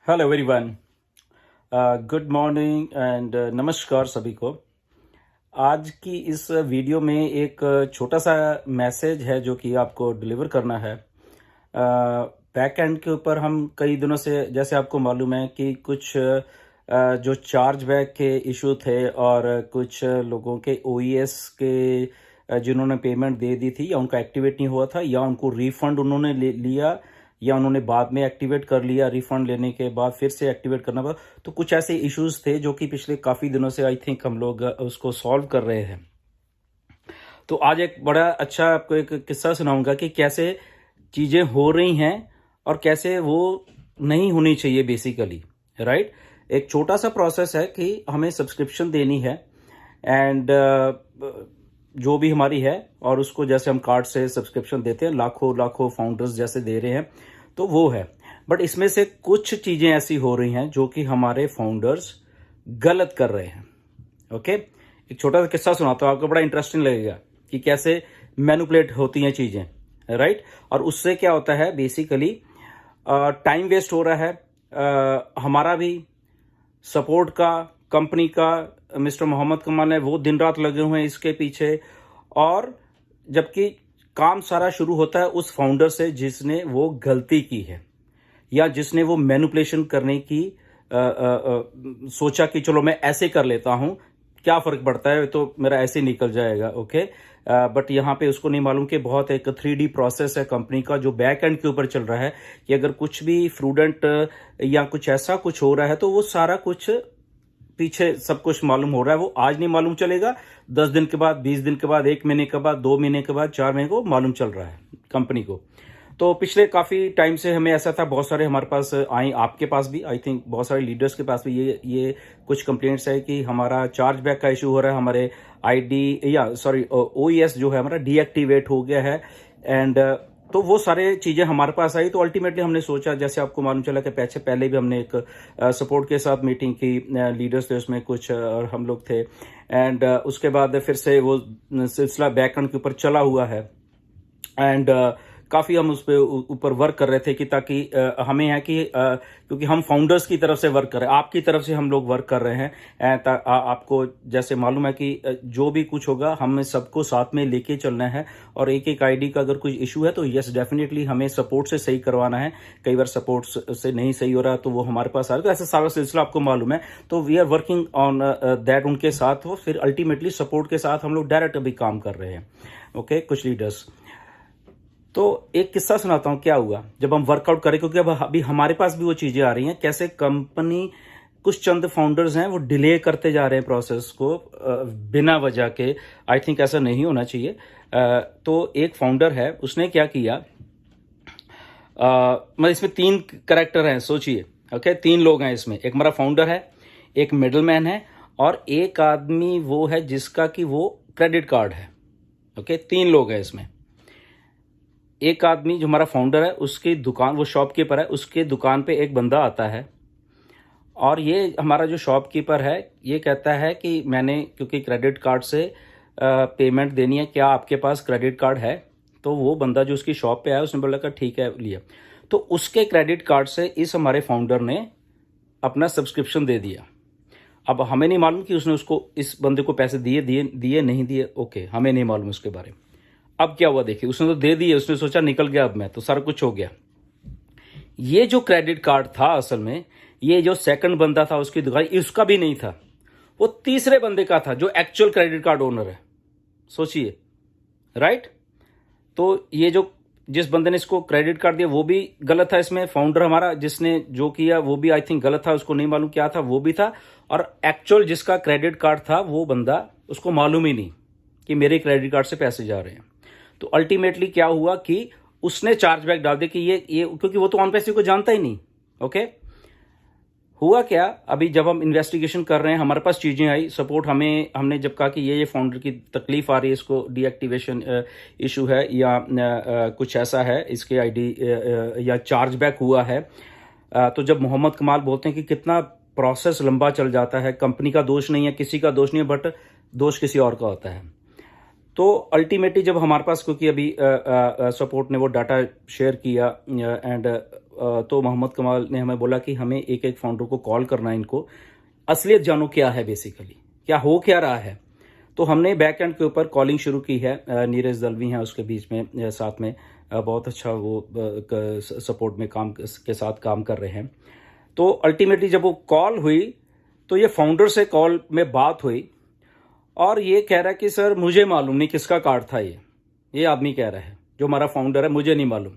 Hello everyone. Good morning and नमस्कार सभी को। आज की इस वीडियो में एक छोटा सा मैसेज है जो कि आपको डिलीवर करना है। बैक एंड के ऊपर हम कई दिनों से, जैसे आपको मालूम है कि कुछ जो चार्ज बैक के इशू थे और कुछ लोगों के ओईएस के जिन्होंने पेमेंट दे दी थी या उनका एक्टिवेट नहीं हुआ था या उनको रिफंड उन्होंने लिया या उन्होंने बाद में एक्टिवेट कर लिया, रिफंड लेने के बाद फिर से एक्टिवेट करना पड़ा। तो कुछ ऐसे इश्यूज थे जो कि पिछले काफ़ी दिनों से आई थिंक हम लोग उसको सॉल्व कर रहे हैं। तो आज एक बड़ा अच्छा आपको एक किस्सा सुनाऊंगा कि कैसे चीज़ें हो रही हैं और कैसे वो नहीं होनी चाहिए बेसिकली, राइट। एक छोटा सा प्रोसेस है कि हमें सब्सक्रिप्शन देनी है एंड जो भी हमारी है, और उसको जैसे हम कार्ड से सब्सक्रिप्शन देते हैं, लाखों लाखों फाउंडर्स जैसे दे रहे हैं, तो वो है। बट इसमें से कुछ चीज़ें ऐसी हो रही हैं जो कि हमारे फाउंडर्स गलत कर रहे हैं। ओके, एक छोटा सा किस्सा सुनाता हूँ, आपको बड़ा इंटरेस्टिंग लगेगा कि कैसे मैनिपुलेट होती हैं चीज़ें, राइट। और उससे क्या होता है, बेसिकली टाइम वेस्ट हो रहा है, हमारा भी, सपोर्ट का, कंपनी का, मिस्टर मोहम्मद कमाल है वो दिन रात लगे हुए हैं इसके पीछे। और जबकि काम सारा शुरू होता है उस फाउंडर से जिसने वो गलती की है या जिसने वो मैनिपुलेशन करने की सोचा कि चलो मैं ऐसे कर लेता हूं, क्या फर्क पड़ता है, तो मेरा ऐसे निकल जाएगा। ओके, बट यहाँ पे उसको नहीं मालूम कि बहुत एक 3D प्रोसेस है कंपनी का जो बैक एंड के ऊपर चल रहा है, कि अगर कुछ भी फ्रूडेंट या कुछ ऐसा कुछ हो रहा है तो वो सारा कुछ पीछे सब कुछ मालूम हो रहा है। वो आज नहीं मालूम चलेगा, 10 दिन के बाद, 20 दिन के बाद, 1 महीने के बाद, 2 महीने के बाद, 4 महीने को मालूम चल रहा है कंपनी को। तो पिछले काफी टाइम से हमें ऐसा था, बहुत सारे हमारे पास आई, आपके पास भी, आई थिंक बहुत सारे लीडर्स के पास भी ये कुछ कंप्लेंट्स है कि हमारा चार्ज बैक का इशू हो रहा है, हमारे आईडी या सॉरी ओईएस जो है हमारा डीएक्टिवेट हो गया है। एंड तो वो सारे चीजें हमारे पास आई। तो अल्टीमेटली हमने सोचा, जैसे आपको मालूम चला कि पहले भी हमने एक सपोर्ट के साथ मीटिंग की, लीडर्स थे उसमें कुछ और हम लोग थे। एंड उसके बाद फिर से वो सिलसिला बैकएंड के ऊपर चला हुआ है। एंड काफ़ी हम उस पर ऊपर वर्क कर रहे थे कि ताकि हमें है कि क्योंकि हम फाउंडर्स की तरफ से वर्क कर रहे हैं, आपकी तरफ से हम लोग वर्क कर रहे हैं। आपको जैसे मालूम है कि जो भी कुछ होगा हमें सबको साथ में लेके चलना है। और एक एक आईडी का अगर कोई इशू है तो यस डेफिनेटली हमें सपोर्ट से सही करवाना है। कई बार सपोर्ट से नहीं सही हो रहा तो वो हमारे पास आ रहा है, तो ऐसा सारा सिलसिला आपको मालूम है। तो we are working on that उनके साथ, वो फिर अल्टीमेटली सपोर्ट के साथ हम लोग डायरेक्ट अभी काम कर रहे हैं। ओके, कुछ लीडर्स। तो एक किस्सा सुनाता हूं क्या हुआ जब हम वर्कआउट करें, क्योंकि अब अभी हमारे पास भी वो चीजें आ रही हैं, कैसे कंपनी, कुछ चंद फाउंडर्स हैं वो डिले करते जा रहे हैं प्रोसेस को बिना वजह के। आई थिंक ऐसा नहीं होना चाहिए। तो एक फाउंडर है, उसने क्या किया, मतलब इसमें 3 कैरेक्टर हैं, सोचिए। ओके, 3 लोग हैं इसमें, एक हमारा फाउंडर है, एक मिडल मैन है और एक आदमी वो है जिसका कि वो क्रेडिट कार्ड है। ओके, 3 लोग हैं इसमें। एक आदमी जो हमारा फाउंडर है, उसकी दुकान, वो शॉपकीपर है, उसके दुकान पे एक बंदा आता है और ये हमारा जो शॉपकीपर है ये कहता है कि मैंने क्योंकि क्रेडिट कार्ड से पेमेंट देनी है, क्या आपके पास क्रेडिट कार्ड है? तो वो बंदा जो उसकी शॉप पे आया उसने बोला कि ठीक है लिया। तो उसके क्रेडिट कार्ड से इस हमारे फाउंडर ने अपना सब्सक्रिप्शन दे दिया। अब हमें नहीं मालूम कि उसने उसको, इस बंदे को पैसे दिए नहीं दिए, ओके, हमें नहीं मालूम उसके बारे में। अब क्या हुआ देखिए, उसने तो दे दिए, उसने सोचा निकल गया अब मैं तो, सारा कुछ हो गया। ये जो क्रेडिट कार्ड था असल में, ये जो सेकंड बंदा था उसकी दुकान, उसका भी नहीं था, वो तीसरे बंदे का था जो एक्चुअल क्रेडिट कार्ड ओनर है। सोचिए, राइट। तो ये जो जिस बंदे ने इसको क्रेडिट कार्ड दिया वो भी गलत था, इसमें फाउंडर हमारा जिसने जो किया वो भी आई थिंक गलत था, उसको नहीं मालूम क्या था वो भी था। और एक्चुअल जिसका क्रेडिट कार्ड था वो बंदा, उसको मालूम ही नहीं कि मेरे क्रेडिट कार्ड से पैसे जा रहे हैं। तो अल्टीमेटली क्या हुआ कि उसने चार्जबैक डाल दिया कि ये क्योंकि वो तो ऑन पैसे को जानता ही नहीं। ओके, हुआ क्या, अभी जब हम इन्वेस्टिगेशन कर रहे हैं हमारे पास चीजें आई, सपोर्ट हमने जब कहा कि ये फाउंडर की तकलीफ आ रही है, इसको डीएक्टिवेशन इशू है या कुछ ऐसा है, इसके आईडी या चार्जबैक हुआ है। तो जब मोहम्मद कमाल बोलते हैं कि कितना प्रोसेस लंबा चल जाता है, कंपनी का दोष नहीं है, किसी का दोष नहीं है, बट दोष किसी और का होता है। तो अल्टीमेटली जब हमारे पास, क्योंकि अभी सपोर्ट ने वो डाटा शेयर किया एंड तो मोहम्मद कमाल ने हमें बोला कि हमें एक एक फाउंडर को कॉल करना है, इनको असलियत जानो क्या है, बेसिकली क्या हो क्या रहा है। तो हमने बैक एंड के ऊपर कॉलिंग शुरू की है। नीरज दलवी हैं उसके बीच में, साथ में बहुत अच्छा वो सपोर्ट में काम के साथ काम कर रहे हैं। तो अल्टीमेटली जब वो कॉल हुई तो ये फाउंडर से कॉल में बात हुई और ये कह रहा है कि सर मुझे मालूम नहीं किसका कार्ड था, ये आदमी कह रहा है जो हमारा फाउंडर है, मुझे नहीं मालूम।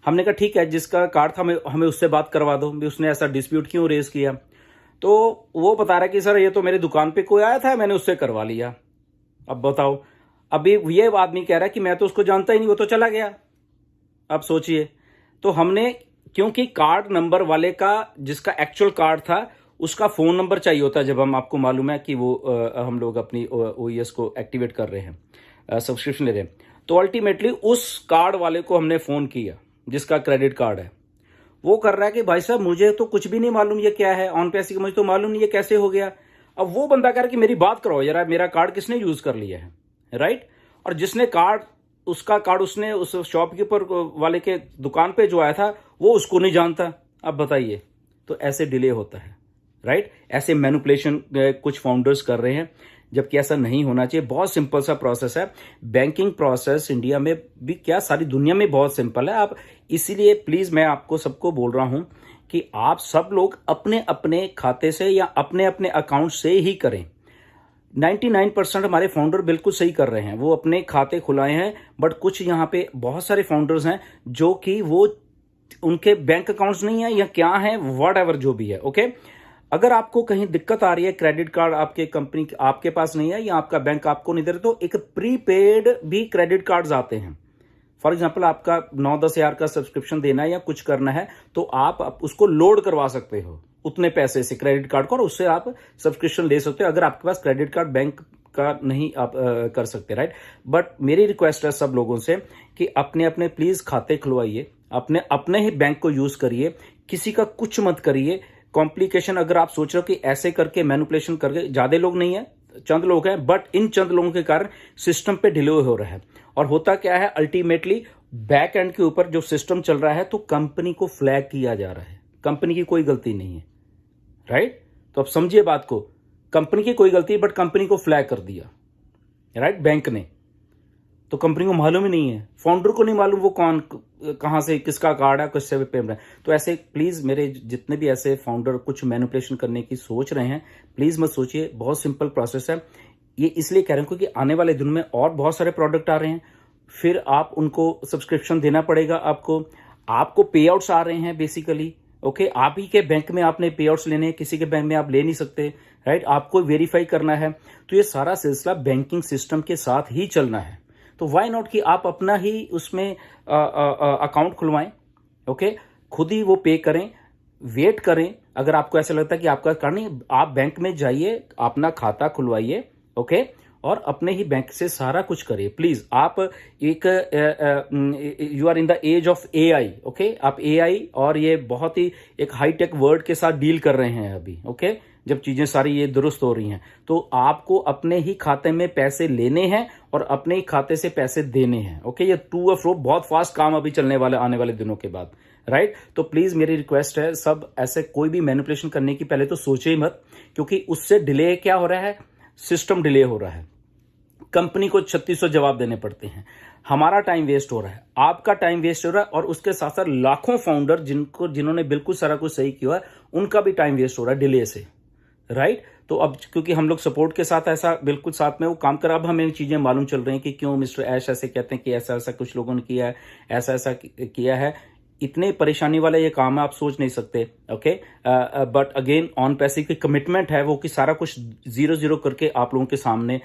हमने कहा ठीक है, जिसका कार्ड था हमें उससे बात करवा दो, भी उसने ऐसा डिस्प्यूट क्यों रेज किया। तो वो बता रहा है कि सर ये तो मेरी दुकान पे कोई आया था, मैंने उससे करवा लिया। अब बताओ, अभी ये आदमी कह रहा है कि मैं तो उसको जानता ही नहीं, वो तो चला गया। अब सोचिए, तो हमने, क्योंकि कार्ड नंबर वाले का जिसका एक्चुअल कार्ड था उसका फोन नंबर चाहिए होता है जब हम, आपको मालूम है कि वो हम लोग अपनी ओईएस को एक्टिवेट कर रहे हैं, सब्सक्रिप्शन ले रहे हैं। तो अल्टीमेटली उस कार्ड वाले को हमने फोन किया जिसका क्रेडिट कार्ड है। वो कर रहा है कि भाई साहब मुझे तो कुछ भी नहीं मालूम ये क्या है, ऑन पैसे का मुझे तो मालूम नहीं ये कैसे हो गया। अब वो बंदा कह रहा है कि मेरी बात करो यार, मेरा कार्ड किसने यूज कर लिया है, राइट। और जिसने कार्ड, उसका कार्ड उसने उस शॉपकीपर वाले के दुकान पे जो आया था वो उसको नहीं जानता। अब बताइए, तो ऐसे डिले होता है, राइट। ऐसे मैनिपुलेशन कुछ फाउंडर्स कर रहे हैं, जबकि ऐसा नहीं होना चाहिए। बहुत सिंपल सा प्रोसेस है। बैंकिंग प्रोसेस इंडिया में भी क्या, सारी दुनिया में बहुत सिंपल है। आप इसीलिए प्लीज मैं आपको सबको बोल रहा हूं कि आप सब लोग अपने अपने खाते से या अपने अपने अकाउंट से ही करें। 99% हमारे फाउंडर बिल्कुल सही कर रहे हैं, वो अपने खाते खुलाए हैं। बट कुछ यहाँ पे बहुत सारे फाउंडर्स हैं जो कि वो, उनके बैंक अकाउंट्स नहीं है या क्या है, व्हाटएवर जो भी है, ओके। अगर आपको कहीं दिक्कत आ रही है, क्रेडिट कार्ड आपके कंपनी आपके पास नहीं है या आपका बैंक आपको नहीं दे रहा, तो एक प्रीपेड भी क्रेडिट कार्ड्स आते हैं। फॉर एग्जांपल आपका 9-10 हजार का सब्सक्रिप्शन देना है या कुछ करना है, तो आप उसको लोड करवा सकते हो उतने पैसे से क्रेडिट कार्ड को, और उससे आप सब्सक्रिप्शन ले सकते हो अगर आपके पास क्रेडिट कार्ड बैंक का नहीं आप कर सकते, राइट। बट मेरी रिक्वेस्ट है सब लोगों से कि अपने अपने प्लीज खाते खुलवाइए, अपने अपने ही बैंक को यूज करिए, किसी का कुछ मत करिए। कॉम्प्लिकेशन अगर आप सोच रहे हो कि ऐसे करके मैनिपुलेशन करके, ज्यादा लोग नहीं है, चंद लोग हैं, बट इन चंद लोगों के कारण सिस्टम पे डिले हो रहा है। और होता क्या है, अल्टीमेटली बैक एंड के ऊपर जो सिस्टम चल रहा है तो कंपनी को फ्लैग किया जा रहा है, कंपनी की कोई गलती नहीं है, राइट। तो अब समझिए बात को, कंपनी की कोई गलती है बट कंपनी को फ्लैग कर दिया, राइट, बैंक ने। तो कंपनी को मालूम ही नहीं है, फाउंडर को नहीं मालूम वो कौन कहां से किसका कार्ड है, किससे पेमेंट है। तो ऐसे प्लीज मेरे जितने भी ऐसे फाउंडर कुछ मैनिपुलेशन करने की सोच रहे हैं, प्लीज मत सोचिए, बहुत सिंपल प्रोसेस है। ये इसलिए कह रहे हैं क्योंकि आने वाले दिन में और बहुत सारे प्रोडक्ट आ रहे हैं, फिर आप उनको सब्सक्रिप्शन देना पड़ेगा, आपको पे आउट्स आ रहे हैं बेसिकली, ओके। आप ही के बैंक में आपने पे आउट्स लेने हैं, किसी के बैंक में आप ले नहीं सकते, राइट। आपको वेरीफाई करना है। तो ये सारा सिलसिला बैंकिंग सिस्टम के साथ ही चलना है। तो वाई नॉट कि आप अपना ही उसमें अकाउंट खुलवाएं, ओके, खुद ही वो पे करें, वेट करें। अगर आपको ऐसा लगता है कि आपका कार्ड नहीं, आप बैंक में जाइए, अपना खाता खुलवाइए, ओके, और अपने ही बैंक से सारा कुछ करिए प्लीज। आप एक you are in the age of AI, okay. आप एआई और ये बहुत ही एक हाईटेक वर्ड के साथ डील कर रहे हैं अभी, ओके। जब चीजें सारी ये दुरुस्त हो रही हैं, तो आपको अपने ही खाते में पैसे लेने हैं और अपने ही खाते से पैसे देने हैं, ओके। ये टू और फ्रो बहुत फास्ट काम अभी चलने वाले आने वाले दिनों के बाद, राइट। तो प्लीज मेरी रिक्वेस्ट है, सब ऐसे कोई भी मैनिपुलेशन करने की पहले तो सोचे ही मत, क्योंकि उससे डिले क्या हो रहा है, सिस्टम डिले हो रहा है, कंपनी को 3600 जवाब देने पड़ते हैं, हमारा टाइम वेस्ट हो रहा है, आपका टाइम वेस्ट हो रहा है, और उसके साथ साथ लाखों फाउंडर जिन्होंने बिल्कुल सारा कुछ सही किया है, उनका भी टाइम वेस्ट हो रहा है डिले से, राइट। तो अब क्योंकि हम लोग सपोर्ट के साथ ऐसा बिल्कुल साथ में वो काम कर, अब हमें चीजें मालूम चल रही हैं कि क्यों मिस्टर ऐश ऐसे कहते हैं कि ऐसा ऐसा कुछ लोगों ने किया है, ऐसा ऐसा किया है। इतने परेशानी वाला ये काम है, आप सोच नहीं सकते, ओके। बट अगेन ऑन पैसे की कमिटमेंट है वो कि सारा कुछ 0-0 करके आप लोगों के सामने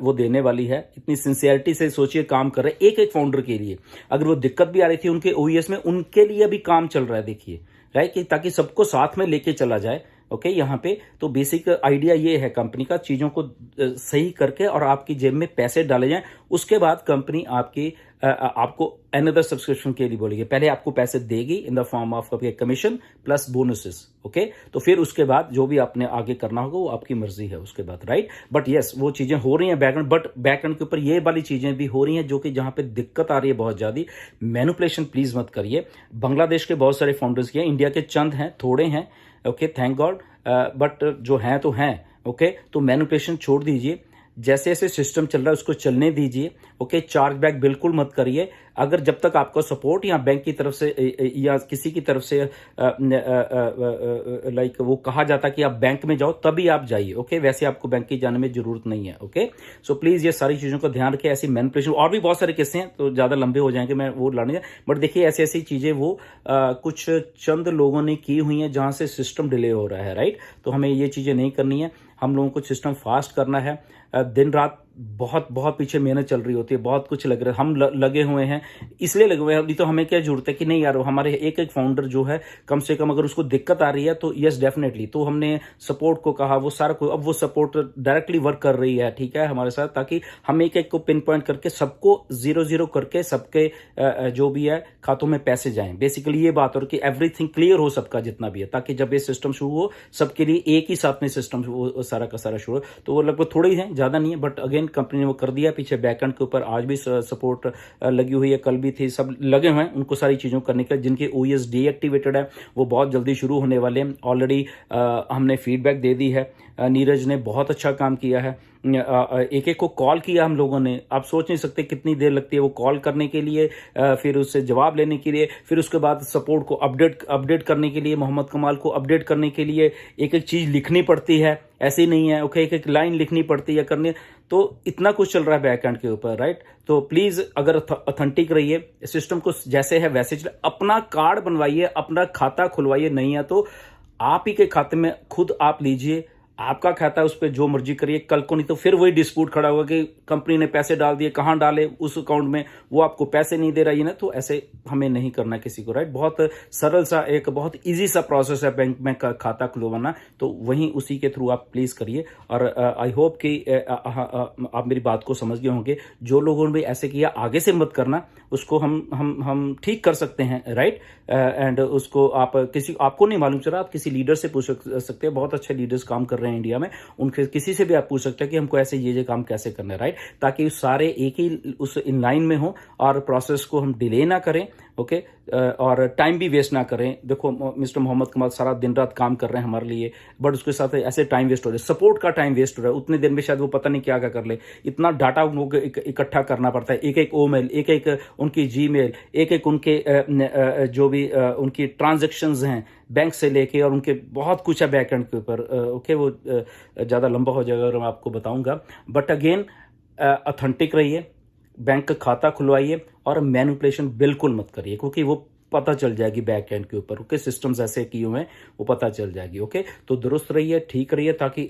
वो देने वाली है। इतनी सिंसियरिटी से सोचिए काम कर रहे एक एक फाउंडर के लिए। अगर वो दिक्कत भी आ रही थी उनके ओईएस में, उनके लिए भी काम चल रहा है, देखिए, राइट, कि ताकि सबको साथ में लेके चला जाए, ओके। यहाँ पे तो बेसिक आइडिया ये है कंपनी का, चीजों को सही करके और आपकी जेब में पैसे डाले जाएं, उसके बाद कंपनी आपकी आपको अनदर सब्सक्रिप्शन के लिए बोलेगी, पहले आपको पैसे देगी in the form of commission plus bonuses. Okay, तो फिर उसके बाद जो भी आपने आगे करना होगा वो आपकी मर्जी है उसके बाद, राइट। बट यस, वो चीजें हो रही हैं बैकएंड, बट बैकएंड के ऊपर ये वाली चीजें भी हो रही हैं जो कि जहां पे दिक्कत आ रही है बहुत ज्यादा। मैनिपुलेशन प्लीज मत करिए। बांग्लादेश के बहुत सारे फाउंडर्स किए, इंडिया के चंद हैं, थोड़े हैं, ओके, थैंक गॉड, बट जो हैं तो हैं। ओके, तो मैनिपुलेशन छोड़ दीजिए, जैसे जैसे सिस्टम चल रहा है उसको चलने दीजिए। ओके, चार्ज बैक बिल्कुल मत करिए। अगर जब तक आपका सपोर्ट या बैंक की तरफ से या किसी की तरफ से लाइक वो कहा जाता कि आप बैंक में जाओ तभी आप जाइए। ओके, वैसे आपको बैंक की जाने में जरूरत नहीं है। ओके, सो प्लीज ये सारी चीजों का ध्यान रखें। ऐसी मैनिपुलेशन और भी बहुत सारे किस्से हैं तो ज्यादा लंबे हो जाएंगे, मैं वो लाने, बट देखिए ऐसी ऐसी चीजें वो कुछ चंद लोगों ने की हुई है जहां से सिस्टम डिले हो रहा है, राइट। तो हमें ये चीजें नहीं करनी है, हम लोगों को सिस्टम फास्ट करना है। दिन रात बहुत बहुत पीछे मेहनत चल रही होती है, बहुत कुछ लग रहा है, हम लगे हुए हैं, इसलिए लगे हुए हैं। अभी तो हमें क्या जरूरत है कि नहीं यार, हमारे एक एक फाउंडर जो है कम से कम अगर उसको दिक्कत आ रही है तो यस डेफिनेटली, तो हमने सपोर्ट को कहा, वो सारा को, अब वो सपोर्ट डायरेक्टली वर्क कर रही है, ठीक है, हमारे साथ, ताकि हम एक एक को पिन पॉइंट करके सबको 0-0 करके सबके जो भी है खातों में पैसे जाएं। बेसिकली ये बात, और कि एवरीथिंग क्लियर हो सबका जितना भी है, ताकि जब ये सिस्टम शुरू हो सबके लिए एक ही साथ में सिस्टम सारा का सारा शुरू हो। तो वो लगभग थोड़े ही हैं, ज्यादा नहीं है, बट अगेन कंपनी ने वो कर दिया। पीछे बैकएंड के ऊपर आज भी सपोर्ट लगी हुई है, कल भी थी, सब लगे हुए हैं उनको सारी चीजों करने के लिए। जिनके ओएस डीएक्टिवेटेड है वो बहुत जल्दी शुरू होने वाले हैं। ऑलरेडी हमने फीडबैक दे दी है, नीरज ने बहुत अच्छा काम किया है, एक एक को कॉल किया हम लोगों ने, आप सोच नहीं सकते कितनी देर लगती है वो कॉल करने के लिए, फिर उससे जवाब लेने के लिए, फिर उसके बाद सपोर्ट को अपडेट करने के लिए, मोहम्मद कमाल को अपडेट करने के लिए एक एक चीज लिखनी पड़ती है, ऐसे ही नहीं है। ओके, एक एक लाइन लिखनी पड़ती है करने, तो इतना कुछ चल रहा है बैकएंड के ऊपर, राइट। तो प्लीज अगर ऑथेंटिक रहिए, सिस्टम को जैसे है वैसे चले, अपना कार्ड बनवाइए, अपना खाता खुलवाइए, नहीं है तो आप ही के खाते में खुद आप लीजिए, आपका खाता है, उस पर जो मर्जी करिए, कल को नहीं तो फिर वही डिस्प्यूट खड़ा होगा कि कंपनी ने पैसे डाल दिए, कहां डाले, उस अकाउंट में वो आपको पैसे नहीं दे रहा है ना। तो ऐसे हमें नहीं करना किसी को, राइट। बहुत सरल सा, एक बहुत इजी सा प्रोसेस है बैंक में खाता खुलवाना, तो वहीं उसी के थ्रू आप प्लीज करिए। और आई होप कि आप मेरी बात को समझ गए होंगे। जो लोगों ने भी ऐसे किया आगे से मत करना, उसको हम ठीक कर सकते हैं, राइट। एंड उसको आप आपको नहीं मालूम चला, आप किसी लीडर से पूछ सकते हैं, बहुत अच्छे लीडर्स काम कर रहे हैं इंडिया में, उनके किसी से भी आप पूछ सकते हैं कि हमको ऐसे ये काम कैसे करना है, राइट। ताकि सारे एक ही उस इन लाइन में हो और प्रोसेस को हम डिले ना करें। ओके, और टाइम भी वेस्ट ना करें। देखो मिस्टर मोहम्मद कमाल सारा दिन रात काम कर रहे हैं हमारे लिए, बट उसके साथ ऐसे टाइम वेस्ट हो रहा है, सपोर्ट का टाइम वेस्ट हो रहा है। उतने दिन में शायद वो पता नहीं क्या क्या कर ले, इतना डाटा उनको इकट्ठा करना पड़ता है, एक एक ओमेल, एक एक उनकी जीमेल, एक एक उनके जो भी उनकी ट्रांजेक्शंस हैं बैंक से लेके, और उनके बहुत कुछ है बैकएंड के ऊपर। ओके, वो ज़्यादा लंबा हो जाएगा और मैं आपको बताऊंगा। बट अगेन ऑथेंटिक रहिए, बैंक का खाता खुलवाइए और मैनिपुलेशन बिल्कुल मत करिए, क्योंकि वो पता चल जाएगी बैक एंड के ऊपर। ओके, सिस्टम्स ऐसे किए हुए हैं वो पता चल जाएगी। ओके, तो दुरुस्त रहिए, ठीक रहिए, ताकि